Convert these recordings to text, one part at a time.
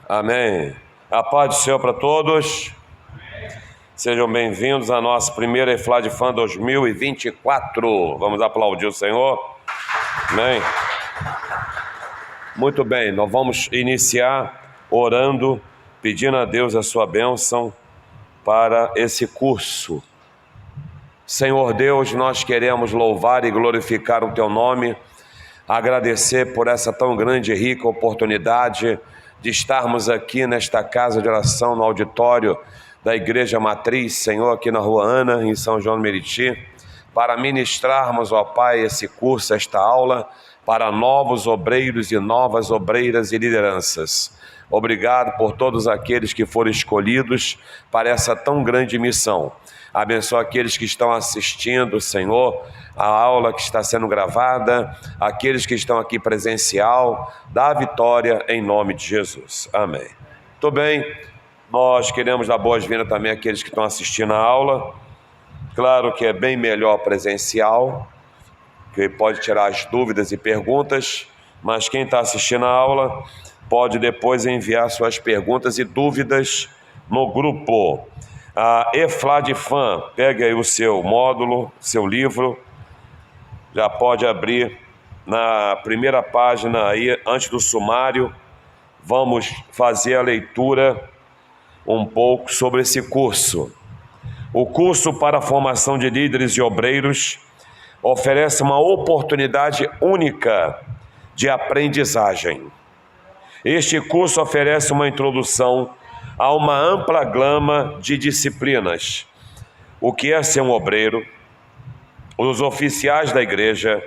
Amém. A paz do Senhor para todos. Sejam bem-vindos à nossa primeira EFLAD FAN 2024. Vamos aplaudir o Senhor. Amém. Muito bem, nós vamos iniciar orando, pedindo a Deus a sua bênção para esse curso. Senhor Deus, nós queremos louvar e glorificar o Teu nome, agradecer por essa tão grande e rica oportunidade de estarmos aqui nesta casa de oração, no auditório da Igreja Matriz, Senhor, aqui na Rua Ana, em São João do Meriti, para ministrarmos, ó Pai, esse curso, esta aula, para novos obreiros e novas obreiras e lideranças. Obrigado por todos aqueles que foram escolhidos para essa tão grande missão. Abençoa aqueles que estão assistindo, Senhor, a aula que está sendo gravada, aqueles que estão aqui presencial, dá vitória em nome de Jesus. Amém. Muito bem, nós queremos dar boas-vindas também àqueles que estão assistindo a aula. Claro que é bem melhor presencial, que pode tirar as dúvidas e perguntas, mas quem está assistindo a aula pode depois enviar suas perguntas e dúvidas no grupo. A EFLAD FAN, pegue aí o seu módulo, seu livro, já pode abrir na primeira página aí, antes do sumário. Vamos fazer a leitura um pouco sobre esse curso. O curso para a formação de líderes e obreiros oferece uma oportunidade única de aprendizagem. Este curso oferece uma introdução a uma ampla gama de disciplinas: o que é ser um obreiro, os oficiais da igreja,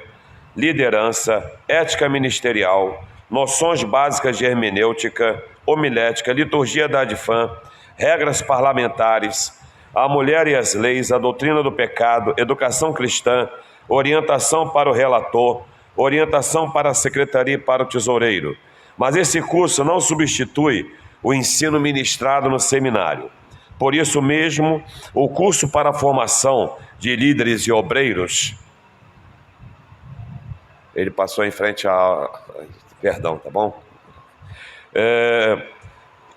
liderança, ética ministerial, noções básicas de hermenêutica, homilética, liturgia da ADFAN, regras parlamentares, a mulher e as leis, a doutrina do pecado, educação cristã, orientação para o relator, orientação para a secretaria e para o tesoureiro. Mas esse curso não substitui o ensino ministrado no seminário. Por isso mesmo, o curso para a formação de líderes e obreiros, ele passou em frente a... Perdão, tá bom?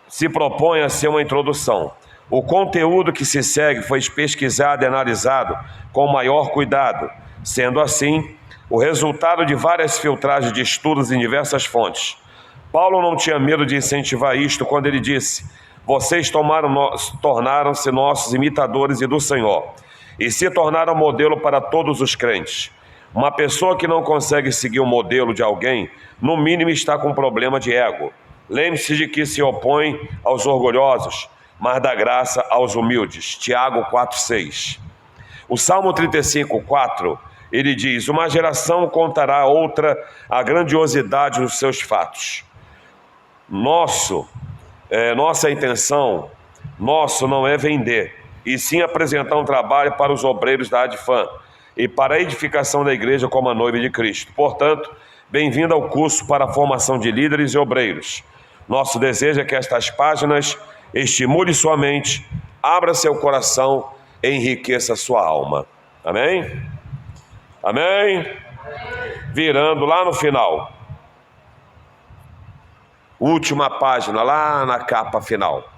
Se propõe a ser uma introdução. O conteúdo que se segue foi pesquisado e analisado com maior cuidado, sendo assim, o resultado de várias filtragens de estudos em diversas fontes. Paulo não tinha medo de incentivar isto quando ele disse: vocês tornaram-se nossos imitadores e do Senhor, e se tornaram modelo para todos os crentes. Uma pessoa que não consegue seguir o modelo de alguém, no mínimo está com problema de ego. Lembre-se de que se opõe aos orgulhosos, mas dá graça aos humildes. Tiago 4,6. O Salmo 35,4, ele diz: uma geração contará a outra a grandiosidade dos seus fatos. Nossa intenção, não é vender, e sim apresentar um trabalho para os obreiros da ADFAN e para a edificação da igreja como a noiva de Cristo. Portanto, bem-vindo ao curso para a formação de líderes e obreiros. Nosso desejo é que estas páginas estimule sua mente, abra seu coração e enriqueça sua alma. Amém? Amém? Virando lá no final. Última página, lá na capa final.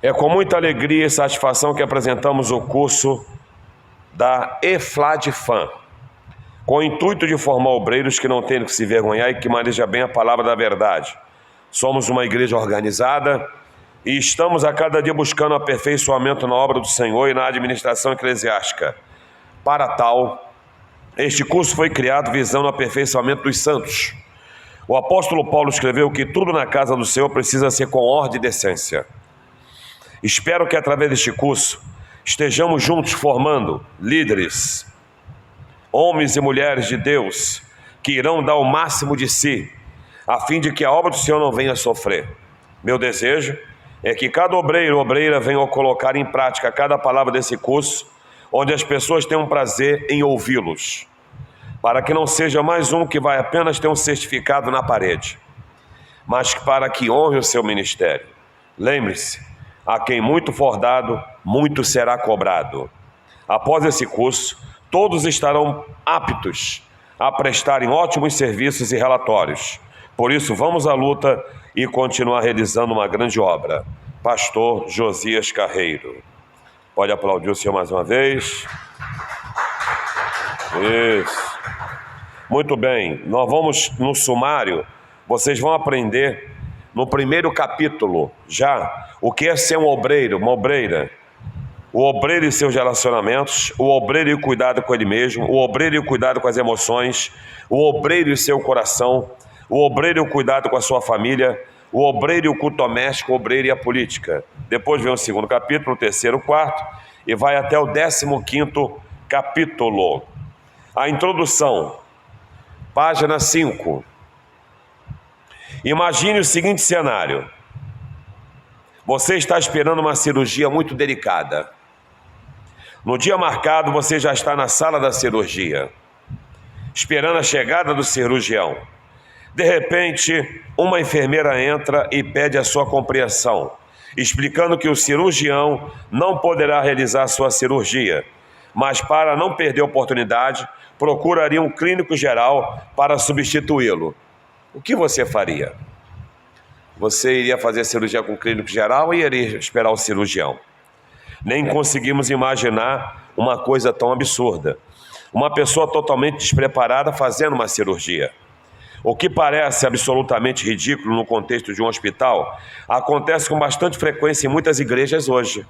É com muita alegria e satisfação que apresentamos o curso da EFLAD FAN, com o intuito de formar obreiros que não tenham que se vergonhar e que manejam bem a palavra da verdade. Somos uma igreja organizada e estamos a cada dia buscando aperfeiçoamento na obra do Senhor e na administração eclesiástica. Para tal, este curso foi criado visando o aperfeiçoamento dos santos. O apóstolo Paulo escreveu que tudo na casa do Senhor precisa ser com ordem e decência. Espero que através deste curso estejamos juntos formando líderes, homens e mulheres de Deus, que irão dar o máximo de si, a fim de que a obra do Senhor não venha a sofrer. Meu desejo é que cada obreiro ou obreira venha a colocar em prática cada palavra desse curso, onde as pessoas tenham prazer em ouvi-los, para que não seja mais um que vai apenas ter um certificado na parede, mas para que honre o seu ministério. Lembre-se, a quem muito for dado, muito será cobrado. Após esse curso, todos estarão aptos a prestarem ótimos serviços e relatórios, Por isso, vamos à luta e continuar realizando uma grande obra. Pastor Josias Carreiro. Pode aplaudir o senhor mais uma vez. Isso. Muito bem, nós vamos no sumário, vocês vão aprender no primeiro capítulo já o que é ser um obreiro, uma obreira. O obreiro e seus relacionamentos, o obreiro e o cuidado com ele mesmo, o obreiro e o cuidado com as emoções, o obreiro e seu coração, o obreiro e o cuidado com a sua família, o obreiro e o culto doméstico, o obreiro e a política. Depois vem o segundo capítulo, o terceiro, o quarto, e vai até o 15º capítulo. A introdução, página 5. Imagine o seguinte cenário. Você está esperando uma cirurgia muito delicada. No dia marcado, você já está na sala da cirurgia, esperando a chegada do cirurgião. De repente, uma enfermeira entra e pede a sua compreensão, explicando que o cirurgião não poderá realizar sua cirurgia, mas para não perder a oportunidade, procuraria um clínico geral para substituí-lo. O que você faria? Você iria fazer cirurgia com o clínico geral ou iria esperar o cirurgião? Nem conseguimos imaginar uma coisa tão absurda. Uma pessoa totalmente despreparada fazendo uma cirurgia. O que parece absolutamente ridículo no contexto de um hospital, acontece com bastante frequência em muitas igrejas hoje.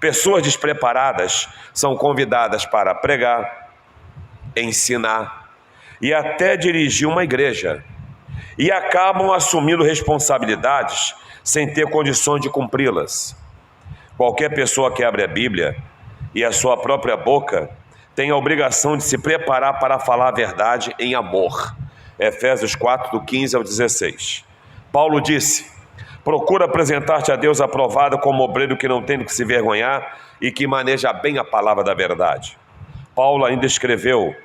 Pessoas despreparadas são convidadas para pregar, ensinar e até dirigir uma igreja. E acabam assumindo responsabilidades sem ter condições de cumpri-las. Qualquer pessoa que abre a Bíblia e a sua própria boca tem a obrigação de se preparar para falar a verdade em amor. Efésios 4, do 15 ao 16. Paulo disse: procura apresentar-te a Deus aprovado como obreiro que não tem do que se vergonhar e que maneja bem a palavra da verdade. Paulo ainda escreveu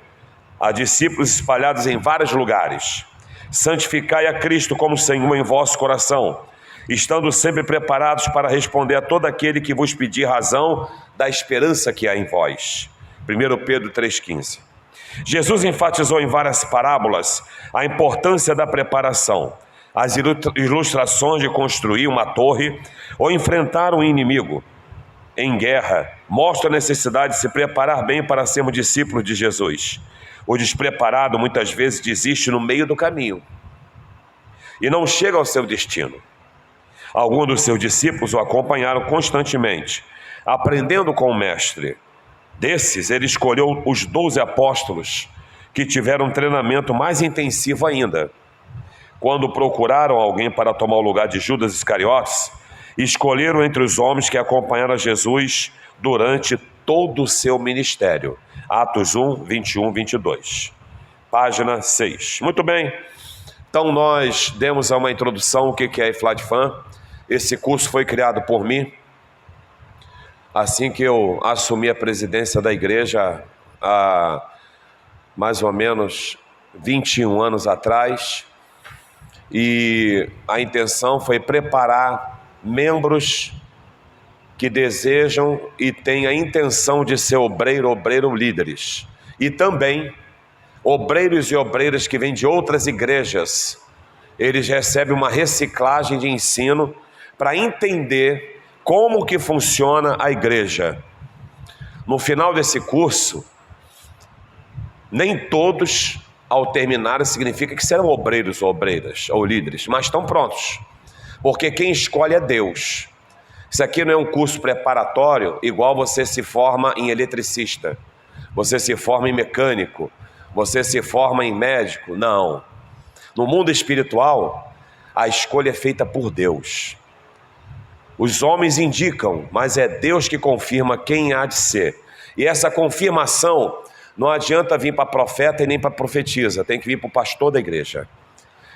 a discípulos espalhados em vários lugares: santificai a Cristo como Senhor em vosso coração, estando sempre preparados para responder a todo aquele que vos pedir razão da esperança que há em vós. 1 Pedro 3,15. Jesus enfatizou em várias parábolas a importância da preparação. As ilustrações de construir uma torre ou enfrentar um inimigo em guerra mostram a necessidade de se preparar bem para sermos discípulos de Jesus. O despreparado muitas vezes desiste no meio do caminho e não chega ao seu destino. Alguns dos seus discípulos o acompanharam constantemente, aprendendo com o mestre. Desses, ele escolheu os 12 apóstolos, que tiveram um treinamento mais intensivo ainda. Quando procuraram alguém para tomar o lugar de Judas Iscariotes, escolheram entre os homens que acompanharam Jesus durante todo o seu ministério. Atos 1, 21, 22. Página 6. Muito bem. Então nós demos uma introdução, o que é IFLADFAM. Esse curso foi criado por mim, assim que eu assumi a presidência da igreja há mais ou menos 21 anos atrás. E a intenção foi preparar membros que desejam e têm a intenção de ser obreiro líderes. E também obreiros e obreiras que vêm de outras igrejas. Eles recebem uma reciclagem de ensino para entender como que funciona a igreja. No final desse curso, nem todos, ao terminar, significa que serão obreiros ou obreiras, ou líderes, mas estão prontos, porque quem escolhe é Deus. Isso aqui não é um curso preparatório, igual você se forma em eletricista, você se forma em mecânico, você se forma em médico. Não. No mundo espiritual, a escolha é feita por Deus. Os homens indicam, mas é Deus que confirma quem há de ser. E essa confirmação não adianta vir para profeta e nem para profetisa, tem que vir para o pastor da igreja.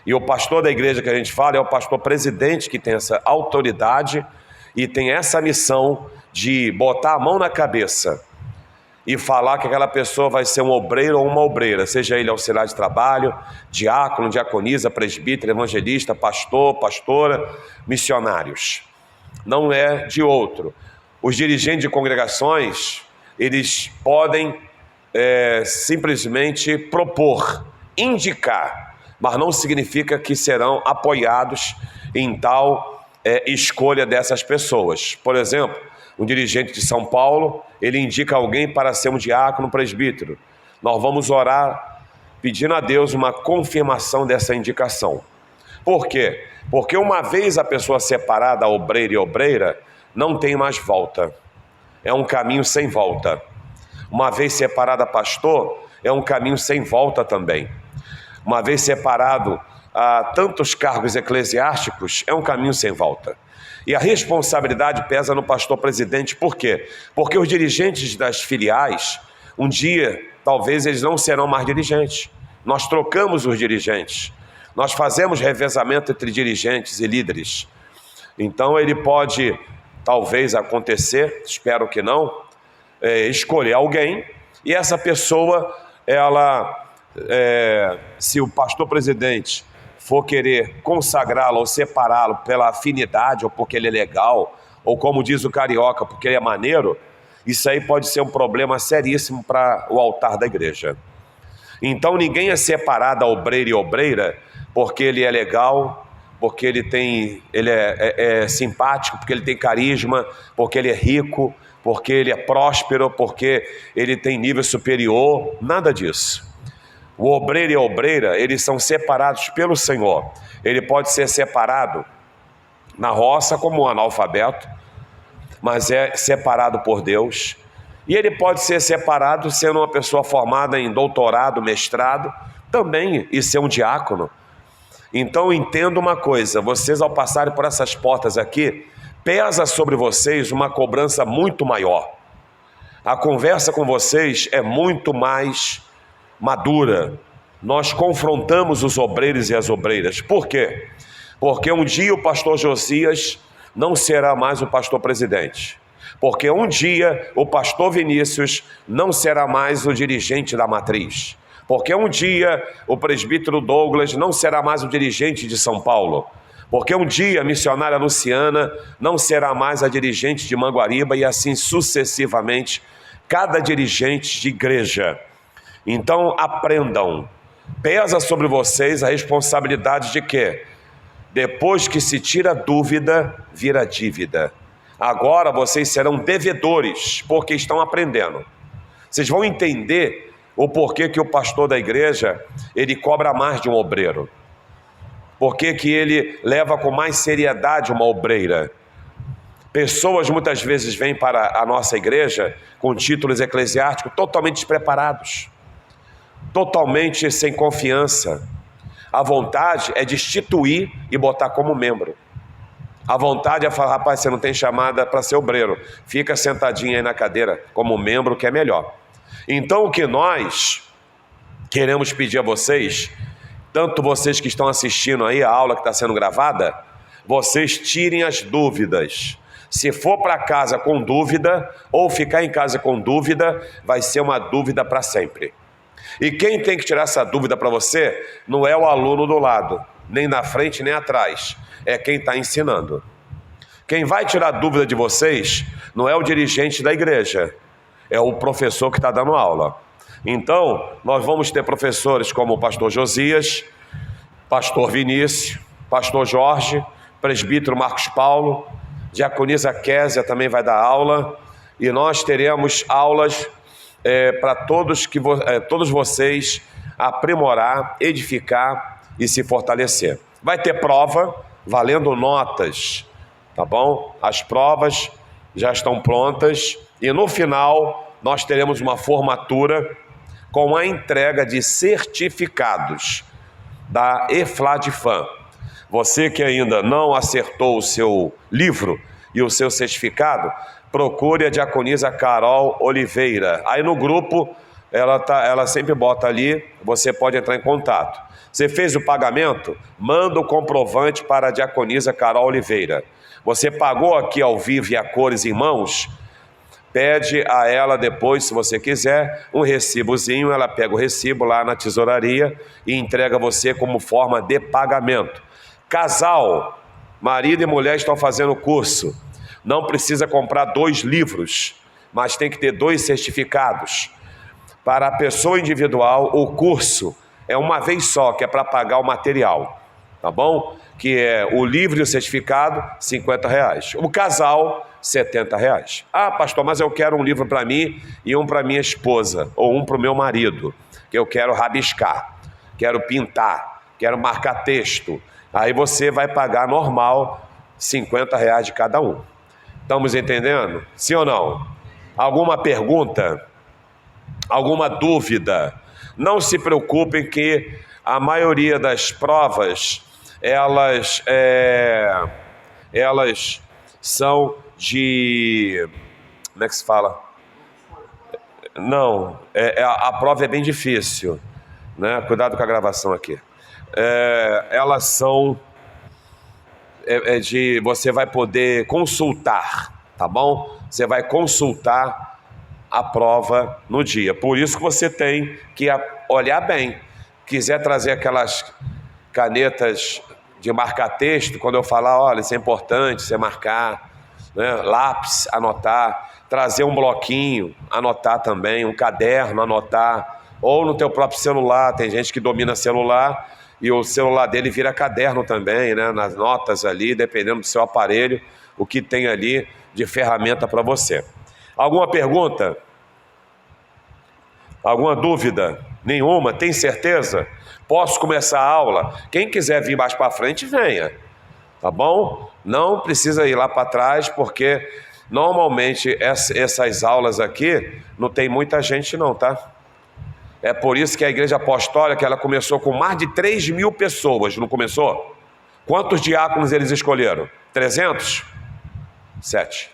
E o pastor da igreja que a gente fala é o pastor presidente, que tem essa autoridade e tem essa missão de botar a mão na cabeça e falar que aquela pessoa vai ser um obreiro ou uma obreira, seja ele auxiliar de trabalho, diácono, diaconisa, presbítero, evangelista, pastor, pastora, missionários. Não é de outro. Os dirigentes de congregações, eles podem simplesmente propor, indicar, mas não significa que serão apoiados em tal escolha dessas pessoas. Por exemplo, um dirigente de São Paulo, ele indica alguém para ser um diácono, presbítero. Nós vamos orar pedindo a Deus uma confirmação dessa indicação. Por quê? Porque uma vez a pessoa separada, obreiro e obreira, não tem mais volta. É um caminho sem volta. Uma vez separada pastor, é um caminho sem volta também. Uma vez separado a tantos cargos eclesiásticos, é um caminho sem volta. E a responsabilidade pesa no pastor presidente. Por quê? Porque os dirigentes das filiais, um dia, talvez eles não serão mais dirigentes. Nós trocamos os dirigentes. Nós fazemos revezamento entre dirigentes e líderes. Então ele pode, talvez acontecer, espero que não, escolher alguém, e essa pessoa, se o pastor presidente for querer consagrá-lo ou separá-lo pela afinidade, ou porque ele é legal, ou como diz o carioca, porque ele é maneiro, isso aí pode ser um problema seríssimo para o altar da igreja. Então ninguém é separado a obreiro e obreira porque ele é legal, porque ele é simpático, porque ele tem carisma, porque ele é rico, porque ele é próspero, porque ele tem nível superior, nada disso. O obreiro e a obreira, eles são separados pelo Senhor. Ele pode ser separado na roça como um analfabeto, mas é separado por Deus. E ele pode ser separado sendo uma pessoa formada em doutorado, mestrado, também, e ser um diácono. Então entenda uma coisa, vocês ao passarem por essas portas aqui, pesa sobre vocês uma cobrança muito maior. A conversa com vocês é muito mais madura. Nós confrontamos os obreiros e as obreiras. Por quê? Porque um dia o pastor Josias não será mais o pastor presidente. Porque um dia o pastor Vinícius não será mais o dirigente da matriz. Porque um dia o presbítero Douglas não será mais o dirigente de São Paulo. Porque um dia a missionária Luciana não será mais a dirigente de Manguariba e assim sucessivamente, cada dirigente de igreja. Então aprendam, pesa sobre vocês a responsabilidade de quê? Depois que se tira dúvida, vira dívida. Agora vocês serão devedores, porque estão aprendendo. Vocês vão entender o porquê que o pastor da igreja, ele cobra mais de um obreiro. Porquê que ele leva com mais seriedade uma obreira. Pessoas muitas vezes vêm para a nossa igreja com títulos eclesiásticos totalmente despreparados, totalmente sem confiança. A vontade é destituir e botar como membro. A vontade é falar, rapaz, você não tem chamada para ser obreiro, fica sentadinho aí na cadeira como membro, que é melhor. Então o que nós queremos pedir a vocês, tanto vocês que estão assistindo aí a aula que está sendo gravada, vocês tirem as dúvidas. Se for para casa com dúvida, ou ficar em casa com dúvida, vai ser uma dúvida para sempre. E quem tem que tirar essa dúvida para você, não é o aluno do lado, nem na frente nem atrás, é quem está ensinando. Quem vai tirar a dúvida de vocês, não é o dirigente da igreja, é o professor que está dando aula. Então, nós vamos ter professores como o pastor Josias, pastor Vinícius, pastor Jorge, presbítero Marcos Paulo, diaconisa Késia também vai dar aula, e nós teremos aulas para todos vocês aprimorar, edificar e se fortalecer. Vai ter prova valendo notas, tá bom? As provas já estão prontas e no final nós teremos uma formatura com a entrega de certificados da EFLADFAM. Você que ainda não acertou o seu livro e o seu certificado, procure a diaconisa Carol Oliveira. Aí no grupo, ela sempre bota ali, você pode entrar em contato. Você fez o pagamento? Manda o comprovante para a diaconisa Carol Oliveira. Você pagou aqui ao vivo e a cores em mãos? Pede a ela depois, se você quiser, um recibozinho. Ela pega o recibo lá na tesouraria e entrega você como forma de pagamento. Casal, marido e mulher estão fazendo curso. Não precisa comprar 2 livros, mas tem que ter 2 certificados. Para a pessoa individual, o curso é uma vez só, que é para pagar o material, tá bom? Que é o livro e o certificado, R$50. O casal, R$70. Ah, pastor, mas eu quero um livro para mim e um para minha esposa, ou um para o meu marido, que eu quero rabiscar, quero pintar, quero marcar texto. Aí você vai pagar normal, R$50 de cada um. Estamos entendendo? Sim ou não? Alguma pergunta? Alguma dúvida? Não se preocupem que a maioria das provas, elas são de... Como é que se fala? Não, a prova é bem difícil, né? Cuidado com a gravação aqui. Elas são você vai poder consultar, tá bom? Você vai consultar a prova no dia. Por isso que você tem que olhar bem. Quiser trazer aquelas canetas de marcar texto, quando eu falar, olha, isso é importante, você marcar, né? Lápis, anotar, trazer um bloquinho, anotar também, um caderno, anotar, ou no teu próprio celular. Tem gente que domina celular e o celular dele vira caderno também, né? Nas notas ali, dependendo do seu aparelho, o que tem ali de ferramenta para você. Alguma pergunta? Alguma dúvida? Nenhuma? Tem certeza? Posso começar a aula? Quem quiser vir mais para frente, venha. Tá bom? Não precisa ir lá para trás, porque normalmente essas aulas aqui não tem muita gente não, tá? É por isso que a Igreja Apostólica, ela começou com mais de 3.000 pessoas, não começou? Quantos diáconos eles escolheram? 300? 7.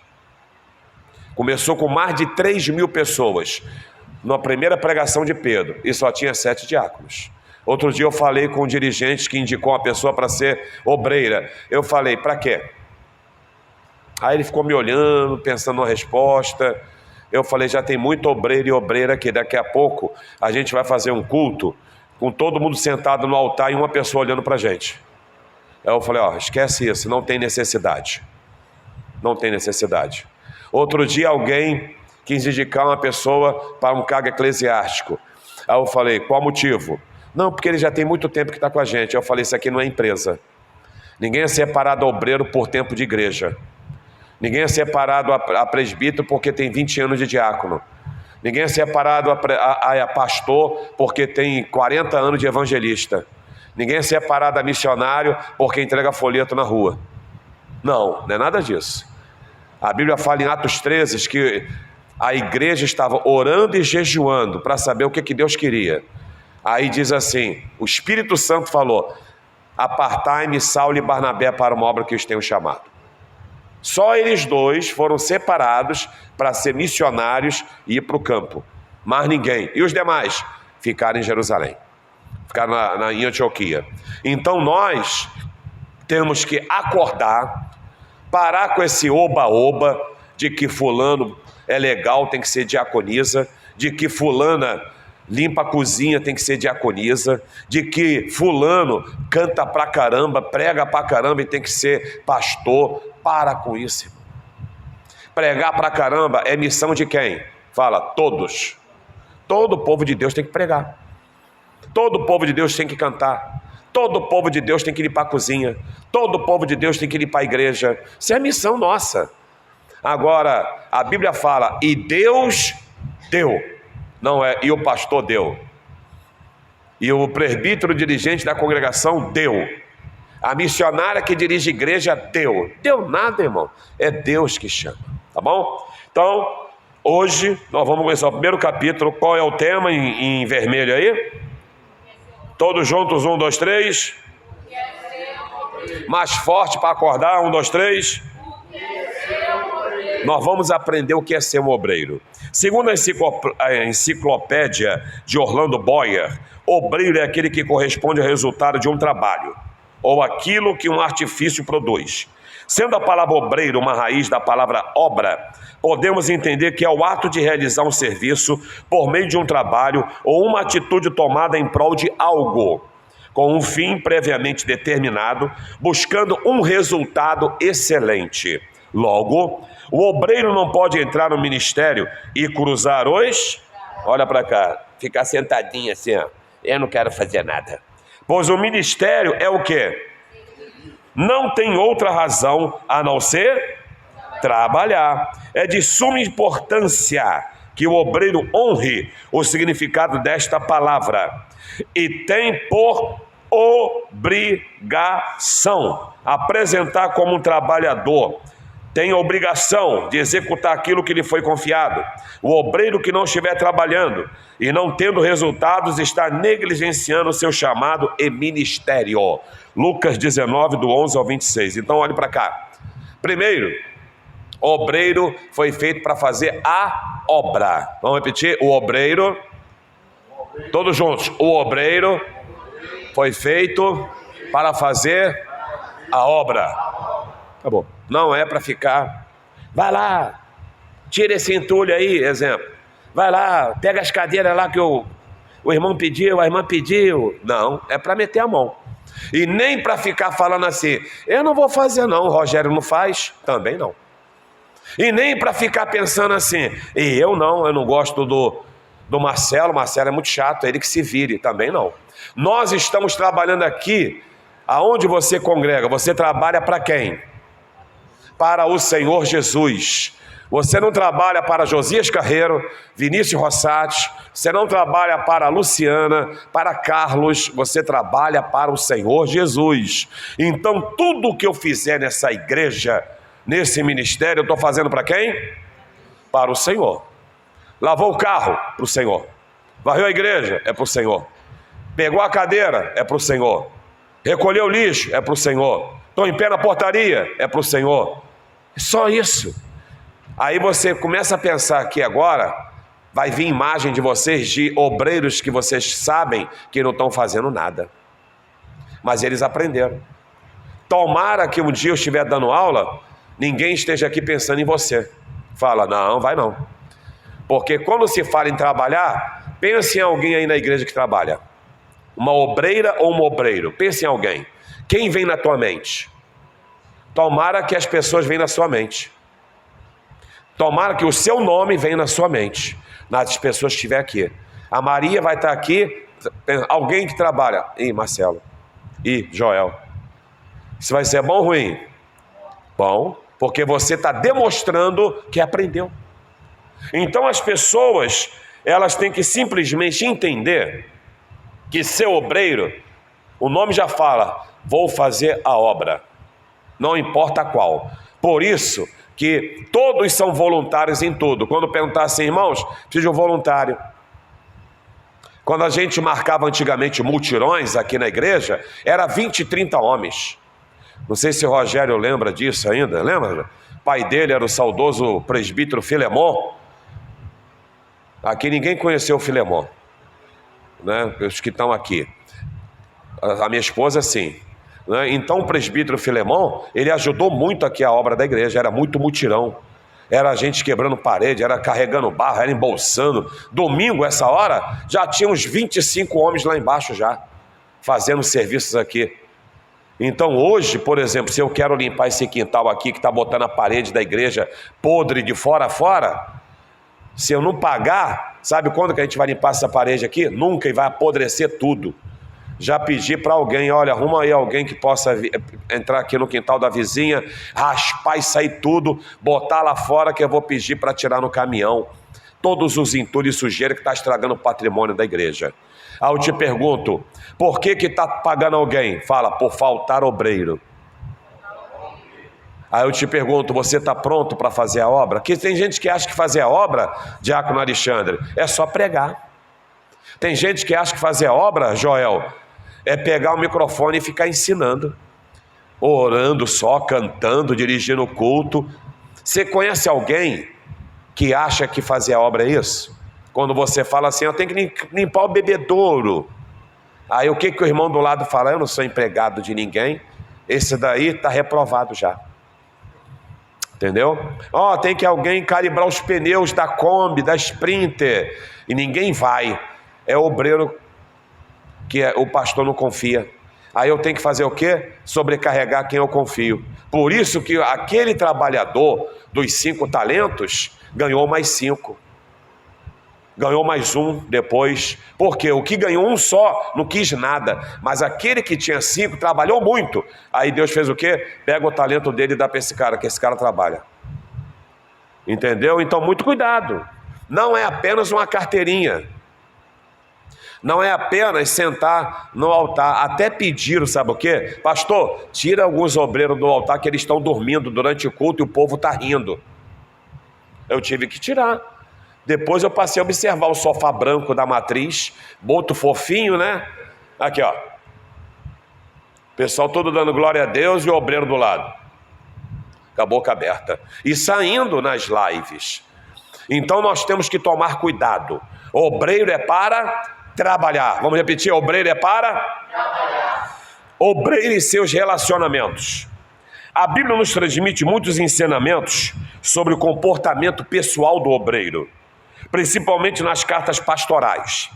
Começou com mais de 3.000 pessoas na primeira pregação de Pedro e só tinha 7 diáconos. Outro dia eu falei com um dirigente que indicou uma pessoa para ser obreira. Eu falei, para quê? Aí ele ficou me olhando, pensando numa resposta. Eu falei, já tem muito obreiro e obreira aqui. Daqui a pouco a gente vai fazer um culto com todo mundo sentado no altar e uma pessoa olhando para a gente. Aí eu falei, esquece isso, não tem necessidade. Não tem necessidade. Outro dia alguém quis indicar uma pessoa para um cargo eclesiástico. Aí eu falei, qual motivo? Não, porque ele já tem muito tempo que está com a gente. Eu falei, isso aqui não é empresa. Ninguém é separado a obreiro por tempo de igreja. Ninguém é separado a presbítero porque tem 20 anos de diácono. Ninguém é separado a pastor porque tem 40 anos de evangelista. Ninguém é separado a missionário porque entrega folheto na rua. Não, não é nada disso. A Bíblia fala em Atos 13 que a igreja estava orando e jejuando para saber o que Deus queria. Aí diz assim, o Espírito Santo falou, apartai-me Saulo e Barnabé para uma obra que os tenho chamado. Só eles dois foram separados para ser missionários e ir para o campo. Mas ninguém. E os demais? Ficaram em Jerusalém. Ficaram em Antioquia. Então nós temos que acordar, parar com esse oba-oba de que fulano é legal, tem que ser diaconisa, de que fulana limpa a cozinha, tem que ser diaconisa, de que fulano canta pra caramba, prega pra caramba e tem que ser pastor. Para com isso, irmão. Pregar pra caramba é missão de quem? Fala, todos. Todo o povo de Deus tem que pregar. Todo o povo de Deus tem que cantar. Todo o povo de Deus tem que limpar a cozinha. Todo o povo de Deus tem que limpar a igreja. Isso é missão nossa. Agora, a Bíblia fala, e Deus deu. Não é, e o pastor deu. E o presbítero dirigente da congregação deu. A missionária que dirige a igreja deu. Deu nada, irmão. É Deus que chama. Tá bom? Então, hoje nós vamos começar o primeiro capítulo. Qual é o tema em vermelho aí? Todos juntos, 1, 2, 3. Mais forte para acordar, 1, 2, 3. Nós vamos aprender o que é ser um obreiro. Segundo a enciclopédia de Orlando Boyer, obreiro é aquele que corresponde ao resultado de um trabalho, ou aquilo que um artifício produz. Sendo a palavra obreiro uma raiz da palavra obra, podemos entender que é o ato de realizar um serviço por meio de um trabalho ou uma atitude tomada em prol de algo, com um fim previamente determinado, buscando um resultado excelente. Logo, o obreiro não pode entrar no ministério e cruzar os... Olha para cá, ficar sentadinho assim, ó. eu não quero fazer nada. Pois o ministério é o quê? Não tem outra razão a não ser trabalhar. É de suma importância que o obreiro honre o significado desta palavra e tem por obrigação apresentar como um trabalhador. Tem a obrigação de executar aquilo que lhe foi confiado. O obreiro que não estiver trabalhando e não tendo resultados está negligenciando o seu chamado e ministério. Lucas 19, do 11 ao 26. Então olhe para cá. Primeiro, o obreiro foi feito para fazer a obra. Vamos repetir? O obreiro, todos juntos. O obreiro foi feito para fazer a obra. Acabou. Não é para ficar, vai lá, tira esse entulho aí, exemplo. Vai lá, pega as cadeiras lá que o irmão pediu, a irmã pediu. Não, é para meter a mão. E nem para ficar falando assim, eu não vou fazer não, o Rogério não faz, também não. E nem para ficar pensando assim, e eu não gosto do Marcelo, Marcelo é muito chato, é ele que se vire, também não. Nós estamos trabalhando aqui, aonde você congrega, você trabalha para quem? Para o Senhor Jesus. Você não trabalha para Josias Carreiro, Vinícius Rossati, você não trabalha para Luciana, para Carlos, você trabalha para o Senhor Jesus. Então tudo que eu fizer nessa igreja, nesse ministério, eu estou fazendo para quem? Para o Senhor. Lavou o carro? Para o Senhor. Varreu a igreja? É para o Senhor. Pegou a cadeira? É para o Senhor. Recolheu o lixo? É para o Senhor. Estou em pé na portaria? É para o Senhor. É só isso. Aí você começa a pensar que agora vai vir imagem de vocês de obreiros que vocês sabem que não estão fazendo nada. Mas eles aprenderam. Tomara que um dia eu estiver dando aula, ninguém esteja aqui pensando em você. Fala, não, vai não. Porque quando se fala em trabalhar, pense em alguém aí na igreja que trabalha. Uma obreira ou um obreiro. Pense em alguém. Quem vem na tua mente? Tomara que as pessoas venham na sua mente. Tomara que o seu nome venha na sua mente. Nas pessoas que estiver aqui. A Maria vai estar aqui. Alguém que trabalha. Ih, Marcelo. Ih, Joel. Isso vai ser bom ou ruim? Bom, porque você está demonstrando que aprendeu. Então as pessoas, elas têm que simplesmente entender que ser obreiro, o nome já fala, vou fazer a obra, não importa qual. Por isso que todos são voluntários em tudo. Quando perguntar assim, irmãos, preciso de um voluntário. Quando a gente marcava antigamente mutirões aqui na igreja, era 20, 30 homens. Não sei se o Rogério lembra disso ainda, lembra? O pai dele era o saudoso presbítero Filemon. Aqui ninguém conheceu o Filemon, né? Os que estão aqui. A minha esposa sim, né? Então o presbítero Filemon, ele ajudou muito aqui a obra da igreja, era muito mutirão. Era gente quebrando parede, era carregando barro, era embolsando. Domingo, essa hora, já tinha uns 25 homens lá embaixo já, fazendo serviços aqui. Então hoje, por exemplo, se eu quero limpar esse quintal aqui que está botando a parede da igreja podre de fora a fora, se eu não pagar, sabe quando que a gente vai limpar essa parede aqui? Nunca, e vai apodrecer tudo. Já pedi para alguém, olha, arruma aí alguém que possa entrar aqui no quintal da vizinha, raspar e sair tudo, botar lá fora que eu vou pedir para tirar no caminhão. Todos os entulhos e sujeira que está estragando o patrimônio da igreja. Aí eu te pergunto, por que está pagando alguém? Fala, por faltar obreiro. Aí eu te pergunto, você está pronto para fazer a obra? Porque tem gente que acha que fazer a obra, Diácono Alexandre, é só pregar. Tem gente que acha que fazer a obra, Joel, é pegar o microfone e ficar ensinando. Orando só, cantando, dirigindo o culto. Você conhece alguém que acha que fazer a obra é isso? Quando você fala assim, eu tenho que limpar o bebedouro. Aí o que o irmão do lado fala? Eu não sou empregado de ninguém. Esse daí está reprovado já. Entendeu? Tem que alguém calibrar os pneus da Kombi, da Sprinter. E ninguém vai. É o obreiro que o pastor não confia. Aí eu tenho que fazer o quê? Sobrecarregar quem eu confio. Por isso que aquele trabalhador dos 5 talentos ganhou mais 5. ganhou mais um depois, porque o que ganhou um só não quis nada, mas aquele que tinha 5 trabalhou muito. Aí Deus fez o quê? Pega o talento dele e dá para esse cara, que esse cara trabalha. Entendeu? Então muito cuidado, não é apenas uma carteirinha, não é apenas sentar no altar, até pediram, sabe o quê? Pastor, tira alguns obreiros do altar que eles estão dormindo durante o culto e o povo está rindo. Eu tive que tirar. Depois eu passei a observar o sofá branco da matriz, boto fofinho, né? Aqui, ó. Pessoal todo dando glória a Deus e o obreiro do lado. Com a boca aberta. E saindo nas lives. Então nós temos que tomar cuidado. Obreiro é para trabalhar. Vamos repetir, obreiro é para trabalhar. Obreiro e seus relacionamentos. A Bíblia nos transmite muitos ensinamentos sobre o comportamento pessoal do obreiro, principalmente nas cartas pastorais.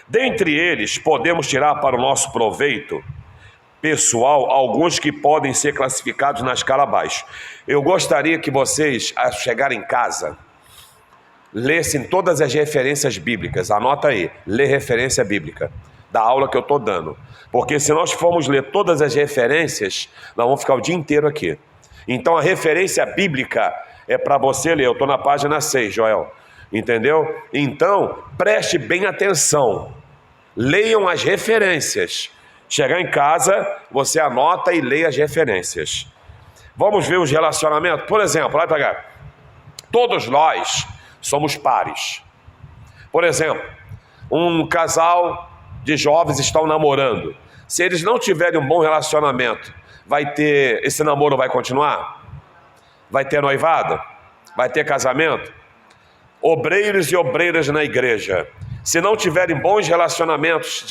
Dentre eles, podemos tirar para o nosso proveito pessoal alguns que podem ser classificados na escala abaixo. Eu gostaria que vocês, ao chegarem em casa, lessem todas as referências bíblicas. Anota aí, lê referência bíblica da aula que eu estou dando. Porque se nós formos ler todas as referências, nós vamos ficar o dia inteiro aqui. Então a referência bíblica é para você ler. Eu estou na página 6, Joel. Entendeu? Então, preste bem atenção. Leiam as referências. Chegar em casa, você anota e leia as referências. Vamos ver os relacionamentos. Por exemplo, olha para cá. Todos nós somos pares. Por exemplo, um casal de jovens estão namorando. Se eles não tiverem um bom relacionamento, esse namoro vai continuar? Vai ter noivado? Vai ter casamento? Obreiros e obreiras na igreja, se não tiverem bons relacionamentos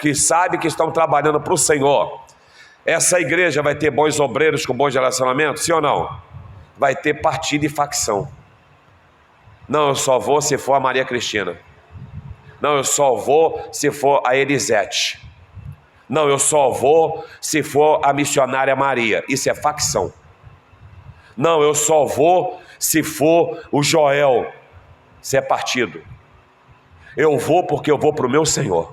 que sabem que estão trabalhando para o Senhor, essa igreja vai ter bons obreiros com bons relacionamentos? Sim ou não? Vai ter partido e facção. Não, eu só vou se for a Maria Cristina. Não, eu só vou se for a Elisete. Não, eu só vou se for a missionária Maria. Isso é facção. Não, eu só vou se for o Joel. Isso é partido. Eu vou porque eu vou para o meu Senhor.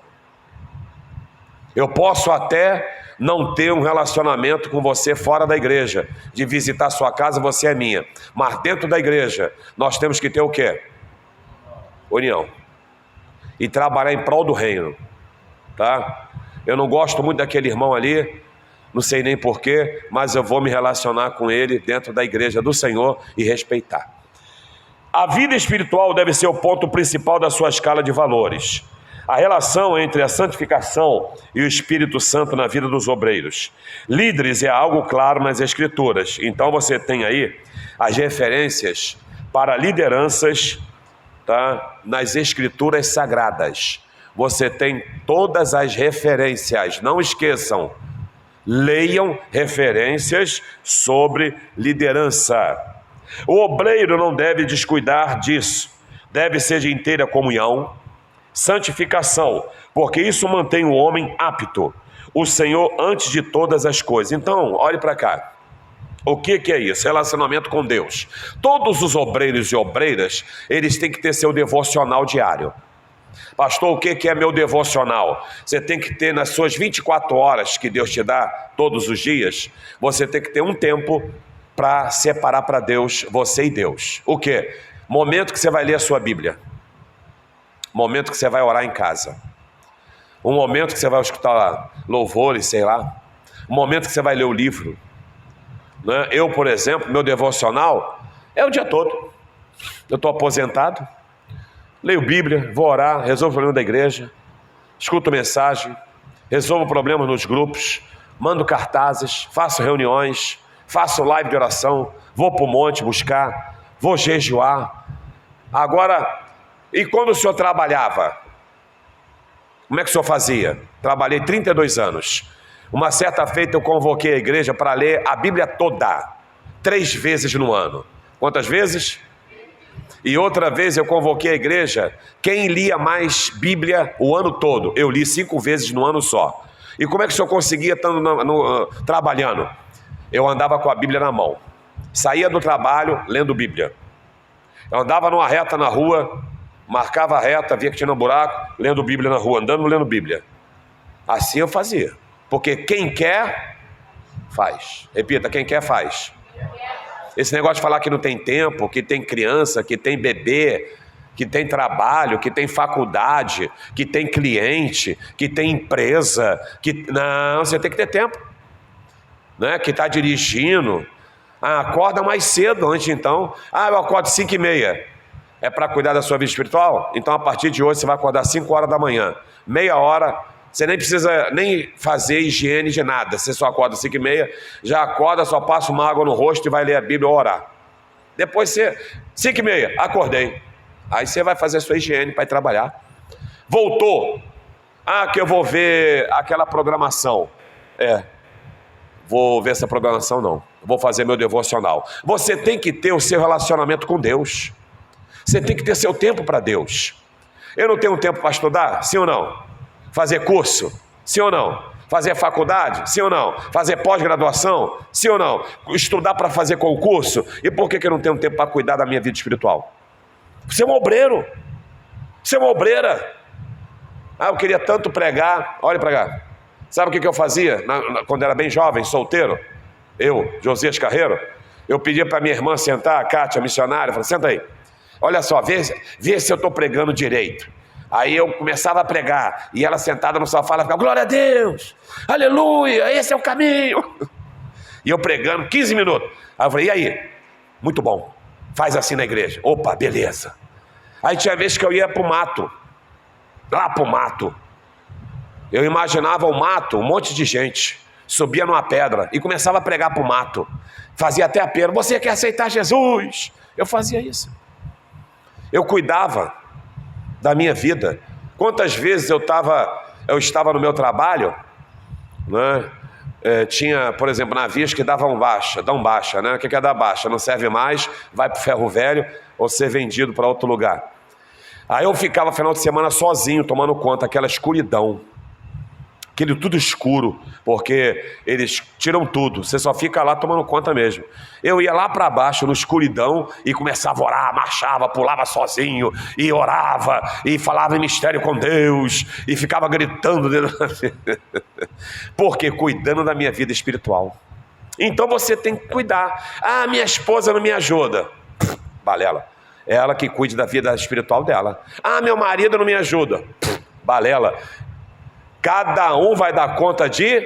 Eu posso até não ter um relacionamento com você fora da igreja, de visitar sua casa, você é minha. Mas dentro da igreja, nós temos que ter o quê? União. E trabalhar em prol do reino. Tá? Eu não gosto muito daquele irmão ali, não sei nem porquê, mas eu vou me relacionar com ele dentro da igreja do Senhor e respeitar. A vida espiritual deve ser o ponto principal da sua escala de valores. A relação entre a santificação e o Espírito Santo na vida dos obreiros. Líderes é algo claro nas Escrituras. Então você tem aí as referências para lideranças, tá? Nas Escrituras Sagradas. Você tem todas as referências. Não esqueçam. Leiam referências sobre liderança. O obreiro não deve descuidar disso. Deve ser de inteira comunhão, santificação, porque isso mantém o homem apto, o Senhor antes de todas as coisas. Então, olhe para cá. O que é isso? Relacionamento com Deus. Todos os obreiros e obreiras, eles têm que ter seu devocional diário. Pastor, o que é meu devocional? Você tem que ter nas suas 24 horas que Deus te dá, todos os dias, você tem que ter um tempo para separar para Deus, você e Deus. O quê? Momento que você vai ler a sua Bíblia. Momento que você vai orar em casa. Um momento que você vai escutar louvores, sei lá. Um momento que você vai ler o livro. Né? Eu, por exemplo, meu devocional é o dia todo. Eu estou aposentado. Leio Bíblia, vou orar, resolvo o problema da igreja, escuto mensagem, resolvo problemas nos grupos, mando cartazes, faço reuniões, faço live de oração, vou para o monte buscar, vou jejuar. Agora, e quando o senhor trabalhava? Como é que o senhor fazia? Trabalhei 32 anos. Uma certa feita eu convoquei a igreja para ler a Bíblia toda, 3 vezes no ano. Quantas vezes? E outra vez eu convoquei a igreja, quem lia mais Bíblia o ano todo? Eu li 5 vezes no ano só. E como é que o senhor conseguia estando trabalhando? Eu andava com a Bíblia na mão. Saía do trabalho lendo Bíblia. Eu andava numa reta na rua, marcava a reta, via que tinha um buraco, lendo Bíblia na rua, andando lendo Bíblia. Assim eu fazia. Porque quem quer, faz. Repita, quem quer, faz. Esse negócio de falar que não tem tempo, que tem criança, que tem bebê, que tem trabalho, que tem faculdade, que tem cliente, que tem empresa, que... Não, você tem que ter tempo. Né? Que está dirigindo. Acorda mais cedo antes então. Eu acordo 5h30. É para cuidar da sua vida espiritual? Então a partir de hoje você vai acordar 5 horas da manhã. Meia hora, você nem precisa nem fazer higiene de nada. Você só acorda 5h30, já acorda, só passa uma água no rosto e vai ler a Bíblia ou orar. Depois você, 5h30, acordei. Aí você vai fazer a sua higiene para ir trabalhar. Voltou. Que eu vou ver aquela programação. Vou ver essa programação não. Vou fazer meu devocional. Você tem que ter o seu relacionamento com Deus. Você tem que ter seu tempo para Deus. Eu não tenho tempo para estudar? Sim ou não? Fazer curso? Sim ou não? Fazer faculdade? Sim ou não? Fazer pós-graduação? Sim ou não? Estudar para fazer concurso? E por que eu não tenho tempo para cuidar da minha vida espiritual? Você é um obreiro. Você é uma obreira. Eu queria tanto pregar. Olha para cá. Sabe o que eu fazia quando era bem jovem, solteiro? Eu, Josias Carreiro. Eu pedia para minha irmã sentar, a Kátia, missionária. Falei, senta aí. Olha só, vê se eu estou pregando direito. Aí eu começava a pregar. E ela sentada no sofá, ela ficava, glória a Deus. Aleluia, esse é o caminho. E eu pregando 15 minutos. Aí eu falei, e aí? Muito bom. Faz assim na igreja. Opa, beleza. Aí tinha vezes que eu ia para o mato. Lá para o mato. Eu imaginava o mato, um monte de gente. Subia numa pedra e começava a pregar para o mato. Fazia até apelo. Você quer aceitar Jesus? Eu fazia isso. Eu cuidava da minha vida. Quantas vezes eu estava no meu trabalho, né? Tinha, por exemplo, navios que dão baixa, né? O que é dar baixa? Não serve mais, vai para o ferro velho ou ser vendido para outro lugar. Aí eu ficava final de semana sozinho, tomando conta, aquela escuridão. Aquele tudo escuro, porque eles tiram tudo, você só fica lá tomando conta mesmo. Eu ia lá para baixo, no escuridão, e começava a orar, marchava, pulava sozinho, e orava, e falava em mistério com Deus, e ficava gritando dentro da vida. Porque cuidando da minha vida espiritual. Então você tem que cuidar. Minha esposa não me ajuda. Balela. É ela que cuide da vida espiritual dela. Meu marido não me ajuda. Balela. Cada um vai dar conta de...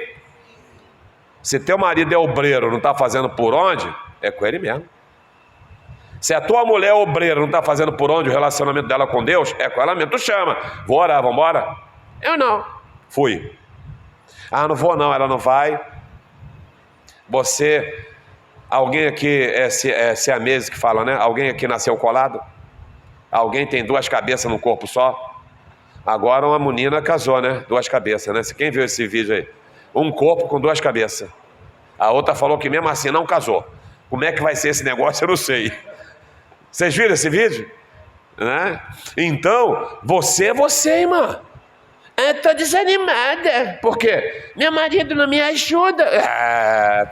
Se teu marido é obreiro, não está fazendo por onde? É com ele mesmo. Se a tua mulher é obreira, não está fazendo por onde o relacionamento dela com Deus? É com ela mesmo. Tu chama. Vou orar, vamos embora? Eu não. Fui. Não vou não, ela não vai. Você... Alguém aqui é siamese que fala, né? Alguém aqui nasceu colado? Alguém tem duas cabeças no corpo só? Agora uma menina casou, né? Duas cabeças, né? Quem viu esse vídeo aí? Um corpo com duas cabeças. A outra falou que mesmo assim não casou. Como é que vai ser esse negócio? Eu não sei. Vocês viram esse vídeo? Né? Então, você, irmã. Tô desanimada. Por quê? Meu marido não me ajuda.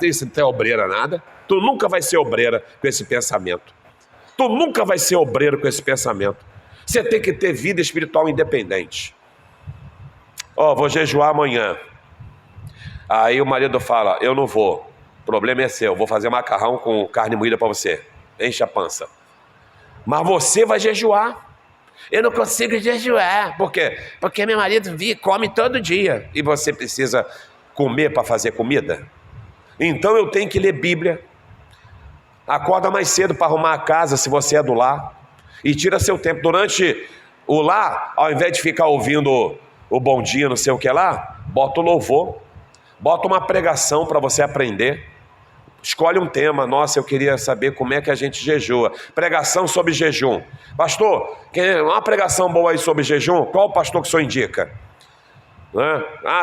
Isso não é obreira nada. Tu nunca vai ser obreira com esse pensamento. Tu nunca vai ser obreiro com esse pensamento. Você tem que ter vida espiritual independente. Vou jejuar amanhã. Aí o marido fala, eu não vou. O problema é seu, vou fazer macarrão com carne moída para você. Enche a pança. Mas você vai jejuar. Eu não consigo jejuar. Por quê? Porque meu marido come todo dia. E você precisa comer para fazer comida? Então eu tenho que ler Bíblia. Acorda mais cedo para arrumar a casa, se você é do lar. E tira seu tempo. Durante o lar, ao invés de ficar ouvindo o bom dia, não sei o que lá, bota o louvor. Bota uma pregação para você aprender. Escolhe um tema. Nossa, eu queria saber como é que a gente jejua. Pregação sobre jejum. Pastor, uma pregação boa aí sobre jejum? Qual o pastor que o senhor indica?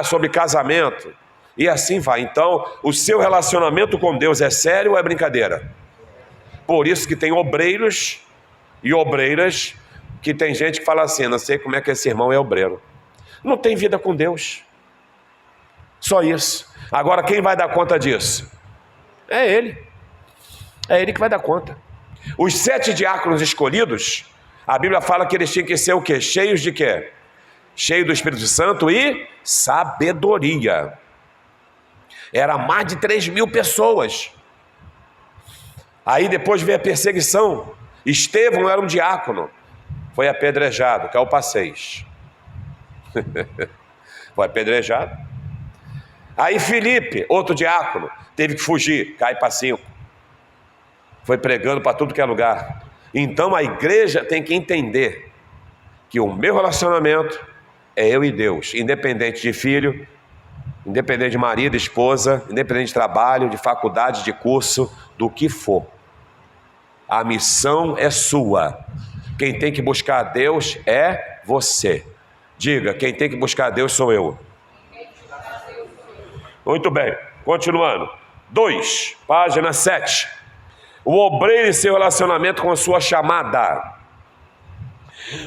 Sobre casamento. E assim vai. Então, o seu relacionamento com Deus é sério ou é brincadeira? Por isso que tem obreiros e obreiras, que tem gente que fala assim, não sei como é que esse irmão é obreiro. Não tem vida com Deus. Só isso. Agora quem vai dar conta disso? É ele. É ele que vai dar conta. Os 7 diáconos escolhidos, A Bíblia fala que eles tinham que ser o quê? Cheios de quê? Cheios do Espírito Santo e sabedoria. Era mais de 3.000 pessoas. Aí depois veio a perseguição. Estevão era um diácono, foi apedrejado, caiu para 6. Foi apedrejado. Aí Filipe, outro diácono, teve que fugir, cai para 5. Foi pregando para tudo que é lugar. Então a igreja tem que entender que o meu relacionamento é eu e Deus, independente de filho, independente de marido, esposa, independente de trabalho, de faculdade, de curso, do que for. A missão é sua. Quem tem que buscar a Deus é você. Diga, quem tem que buscar a Deus sou eu. Muito bem, continuando. 2, página 7. O obreiro e seu relacionamento com a sua chamada.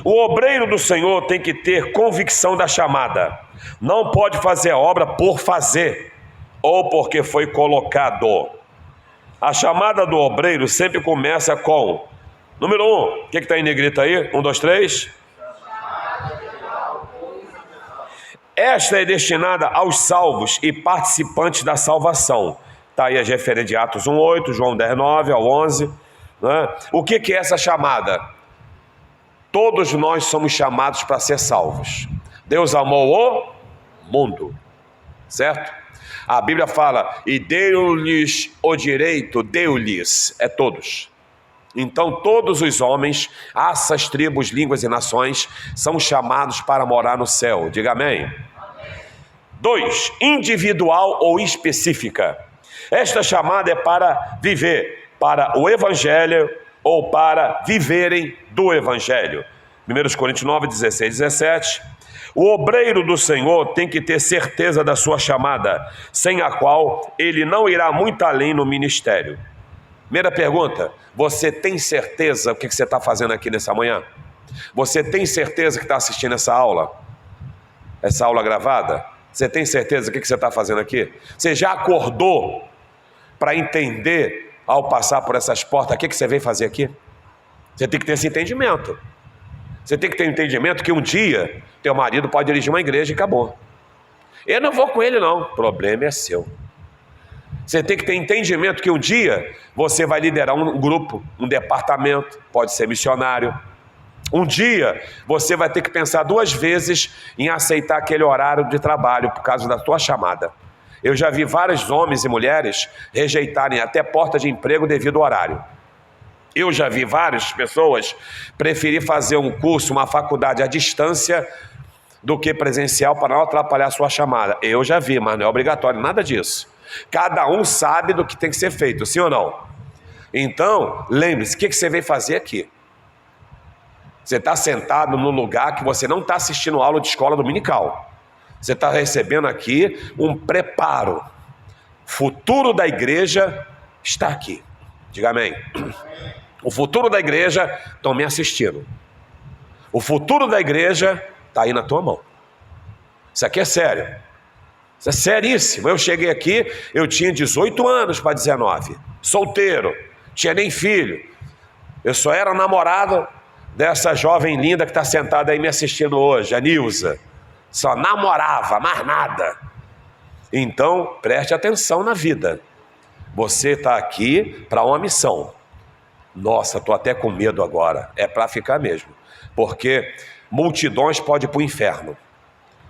O obreiro do Senhor tem que ter convicção da chamada. Não pode fazer a obra por fazer ou porque foi colocado. A chamada do obreiro sempre começa com, número 1, o que está em negrito aí? 1, 2, 3. Esta é destinada aos salvos e participantes da salvação. Está aí as referências de Atos 1:8, João 10:9 ao 11. Né? O que é essa chamada? Todos nós somos chamados para ser salvos. Deus amou o mundo, certo? A Bíblia fala, e deu-lhes o direito, deu-lhes, é todos. Então todos os homens, raças, tribos, línguas e nações são chamados para morar no céu. Diga amém. 2, individual ou específica. Esta chamada é para viver para o Evangelho ou para viverem do Evangelho. 1 Coríntios 9, 16, 17. O obreiro do Senhor tem que ter certeza da sua chamada, sem a qual ele não irá muito além no ministério. Primeira pergunta, você tem certeza o que você está fazendo aqui nessa manhã? Você tem certeza que está assistindo essa aula? Essa aula gravada? Você tem certeza do que você está fazendo aqui? Você já acordou para entender, ao passar por essas portas, o que você veio fazer aqui? Você tem que ter esse entendimento. Você tem que ter entendimento que um dia teu marido pode dirigir uma igreja e acabou. Eu não vou com ele não, o problema é seu. Você tem que ter entendimento que um dia você vai liderar um grupo, um departamento, pode ser missionário. Um dia você vai ter que pensar 2 vezes em aceitar aquele horário de trabalho por causa da tua chamada. Eu já vi vários homens e mulheres rejeitarem até porta de emprego devido ao horário. Eu já vi várias pessoas preferir fazer um curso, uma faculdade à distância do que presencial para não atrapalhar a sua chamada. Eu já vi, mas não é obrigatório, nada disso. Cada um sabe do que tem que ser feito, sim ou não? Então, lembre-se, o que você veio fazer aqui? Você está sentado num lugar que você não está assistindo aula de escola dominical. Você está recebendo aqui um preparo. O futuro da igreja está aqui. Diga amém. O futuro da igreja, estão me assistindo. O futuro da igreja está aí na tua mão. Isso aqui é sério. Isso é seríssimo. Eu cheguei aqui, eu tinha 18 anos para 19. Solteiro, tinha nem filho. Eu só era namorado dessa jovem linda que está sentada aí me assistindo hoje, a Nilza. Só namorava, mais nada. Então, preste atenção na vida. Você está aqui para uma missão. Nossa, estou até com medo agora. É para ficar mesmo. Porque multidões podem ir para o inferno,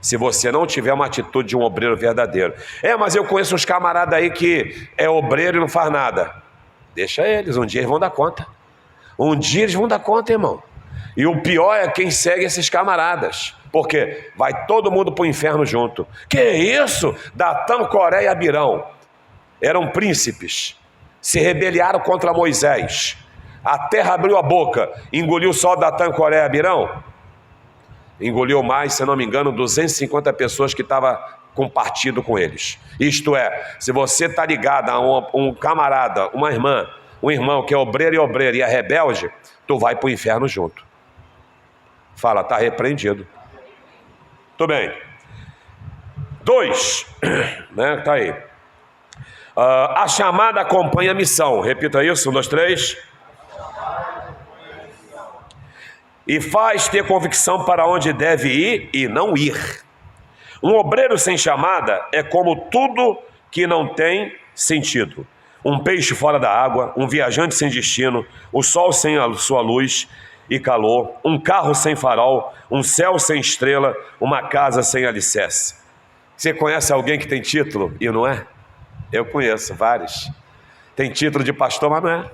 se você não tiver uma atitude de um obreiro verdadeiro. Mas eu conheço uns camaradas aí que é obreiro e não faz nada. Deixa eles, um dia eles vão dar conta. Um dia eles vão dar conta, irmão. E o pior é quem segue esses camaradas. Porque vai todo mundo para o inferno junto. Que isso? Datã, Coré e Abirão eram príncipes. Se rebeliaram contra Moisés. A terra abriu a boca. Engoliu só Datã, Coré e Abirão? Engoliu mais, se não me engano, 250 pessoas que estavam com partido com eles. Isto é, se você está ligado a um camarada, uma irmã, um irmão que é obreiro e é rebelde, tu vai para o inferno junto. Fala, está repreendido. Tudo bem. 2, né? Está aí. A chamada acompanha a missão. Repita isso, 1, 2, 3. e faz ter convicção para onde deve ir e não ir. Um obreiro sem chamada é como tudo que não tem sentido. Um peixe fora da água, um viajante sem destino, o sol sem a sua luz e calor, um carro sem farol, um céu sem estrela, uma casa sem alicerce. Você conhece alguém que tem título e não é? Eu conheço vários. Tem título de pastor, mas não é.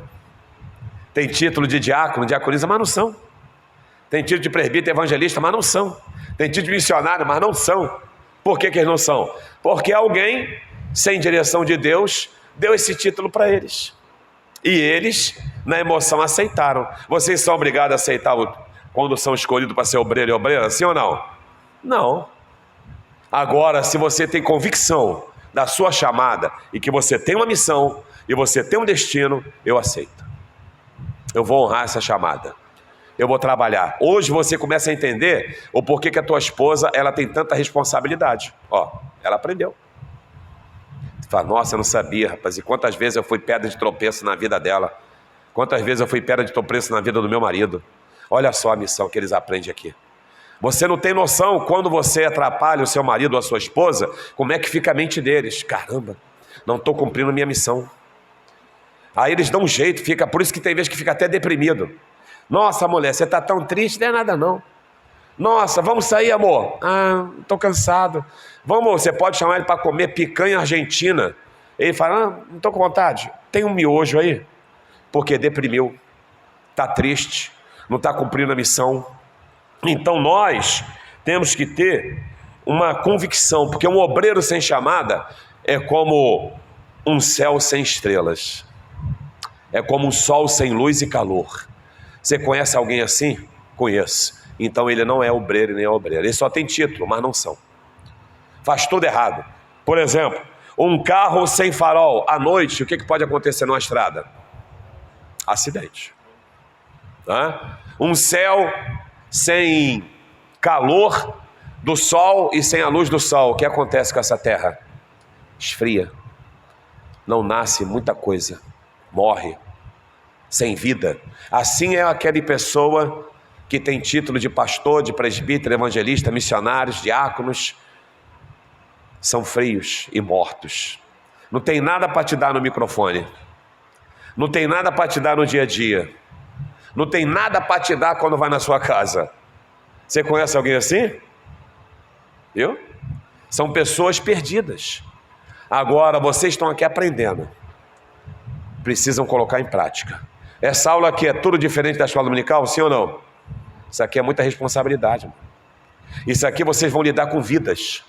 Tem título de diácono, diaconisa, mas não são. Tem título de presbítero, evangelista, mas não são. Tem título de missionário, mas não são. Por que eles não são? Porque alguém, sem direção de Deus, deu esse título para eles. E eles, na emoção, aceitaram. Vocês são obrigados a aceitar quando são escolhidos para ser obreiro e obreira? Sim ou não? Não. Agora, se você tem convicção da sua chamada e que você tem uma missão e você tem um destino, eu aceito. Eu vou honrar essa chamada. Eu vou trabalhar. Hoje você começa a entender o porquê que a tua esposa ela tem tanta responsabilidade. Ela aprendeu. Você fala, nossa, eu não sabia, rapaz. E quantas vezes eu fui pedra de tropeço na vida dela? Quantas vezes eu fui pedra de tropeço na vida do meu marido? Olha só a missão que eles aprendem aqui. Você não tem noção, quando você atrapalha o seu marido ou a sua esposa, como é que fica a mente deles. Caramba, não estou cumprindo a minha missão. Aí eles dão um jeito, por isso que tem vezes que fica até deprimido. Nossa, mulher, você está tão triste, não é nada não. Nossa, vamos sair, amor? Estou cansado. Vamos, você pode chamar ele para comer picanha argentina. Ele fala, não estou com vontade. Tem um miojo aí? Porque deprimiu, está triste, não está cumprindo a missão. Então nós temos que ter uma convicção, porque um obreiro sem chamada é como um céu sem estrelas. É como um sol sem luz e calor. Você conhece alguém assim? Conheço. Então ele não é obreiro nem é obreira. Ele só tem título, mas não são. Faz tudo errado. Por exemplo, um carro sem farol à noite, o que pode acontecer numa estrada? Acidente. Um céu sem calor do sol e sem a luz do sol. O que acontece com essa terra? Esfria. Não nasce muita coisa. Morre. Sem vida. Assim é aquela pessoa que tem título de pastor, de presbítero, evangelista, missionários, diáconos. São frios e mortos. Não tem nada para te dar no microfone. Não tem nada para te dar no dia a dia. Não tem nada para te dar quando vai na sua casa. Você conhece alguém assim? Viu? São pessoas perdidas. Agora, vocês estão aqui aprendendo. Precisam colocar em prática. Essa aula aqui é tudo diferente da escola dominical, sim ou não? Isso aqui é muita responsabilidade. Isso aqui vocês vão lidar com vidas.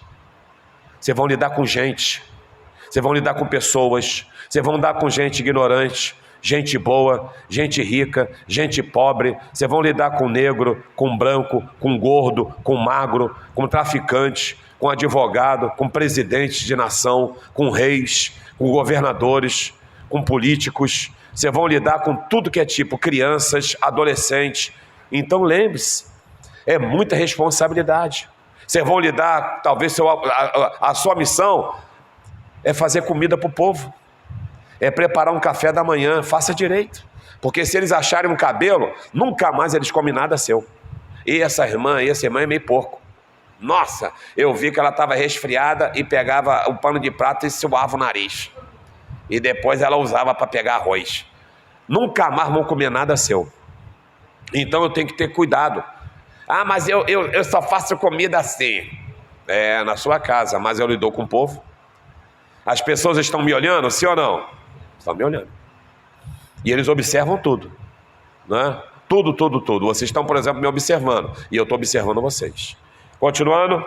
Vocês vão lidar com gente. Vocês vão lidar com pessoas. Vocês vão lidar com gente ignorante, gente boa, gente rica, gente pobre. Vocês vão lidar com negro, com branco, com gordo, com magro, com traficante, com advogado, com presidentes de nação, com reis, com governadores, com políticos. Vocês vão lidar com tudo que é tipo, crianças, adolescentes. Então lembre-se, é muita responsabilidade. Vocês vão lidar, talvez a sua missão é fazer comida para o povo. É preparar um café da manhã, faça direito. Porque se eles acharem um cabelo, nunca mais eles comem nada seu. E essa irmã é meio porco. Nossa, eu vi que ela estava resfriada e pegava o pano de prato e suava o nariz. E depois ela usava para pegar arroz. Nunca mais vão comer nada seu. Então eu tenho que ter cuidado. Mas eu só faço comida assim. É, na sua casa, mas eu lido com o povo. As pessoas estão me olhando, sim ou não? Estão me olhando. E eles observam tudo. Né? Tudo. Vocês estão, por exemplo, me observando. E eu estou observando vocês. Continuando.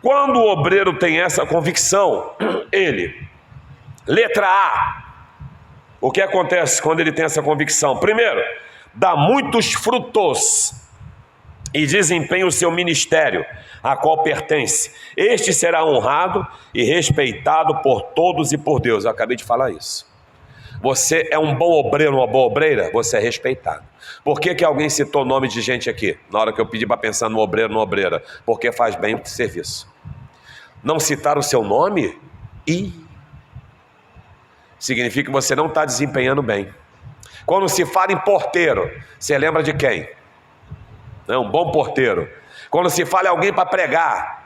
Quando o obreiro tem essa convicção, ele... Letra A. O que acontece quando ele tem essa convicção? Primeiro, dá muitos frutos e desempenha o seu ministério, a qual pertence. Este será honrado e respeitado por todos e por Deus. Eu acabei de falar isso. Você é um bom obreiro, uma boa obreira, você é respeitado. Por que alguém citou o nome de gente aqui? Na hora que eu pedi para pensar no obreiro, numa obreira. Porque faz bem o serviço. Não citar o seu nome? Significa que você não está desempenhando bem. Quando se fala em porteiro, você lembra de quem? né? Um bom porteiro. Quando se fala em alguém para pregar,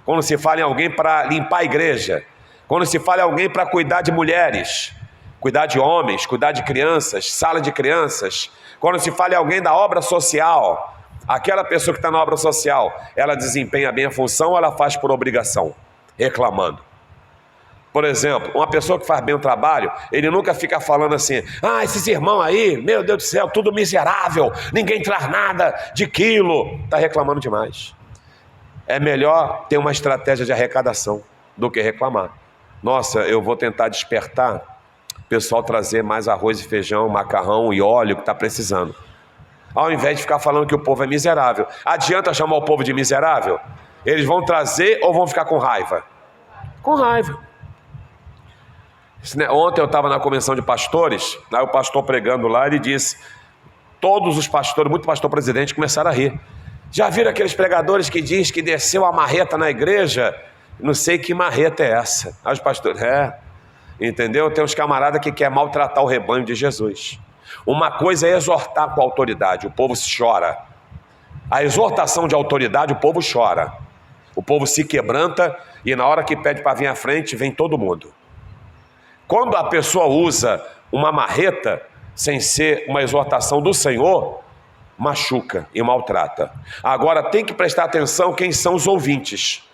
quando se fala em alguém para limpar a igreja, quando se fala em alguém para cuidar de mulheres, cuidar de homens, cuidar de crianças, sala de crianças, quando se fala em alguém da obra social, aquela pessoa que está na obra social, ela desempenha bem a função ou ela faz por obrigação, reclamando? Por exemplo, uma pessoa que faz bem o trabalho, ele nunca fica falando assim: ah, esses irmãos aí, meu Deus do céu, tudo miserável, ninguém traz nada de quilo. Está reclamando demais. É melhor ter uma estratégia de arrecadação do que reclamar. Nossa, eu vou tentar despertar o pessoal trazer mais arroz e feijão, macarrão e óleo que está precisando. Ao invés de ficar falando que o povo é miserável. Adianta chamar o povo de miserável? Eles vão trazer ou vão ficar com raiva? Com raiva. Ontem eu estava na convenção de pastores, aí o pastor pregando lá, ele disse, todos os pastores, muito pastor presidente, começaram a rir. Já viram aqueles pregadores que diz que desceu a marreta na igreja? Não sei que marreta é essa. Aí os pastores, entendeu? Tem uns camaradas que querem maltratar o rebanho de Jesus. Uma coisa é exortar com autoridade, o povo chora. A exortação de autoridade, o povo chora. O povo se quebranta e na hora que pede para vir à frente, vem todo mundo. Quando a pessoa usa uma marreta, sem ser uma exortação do Senhor, machuca e maltrata. Agora tem que prestar atenção quem são os ouvintes.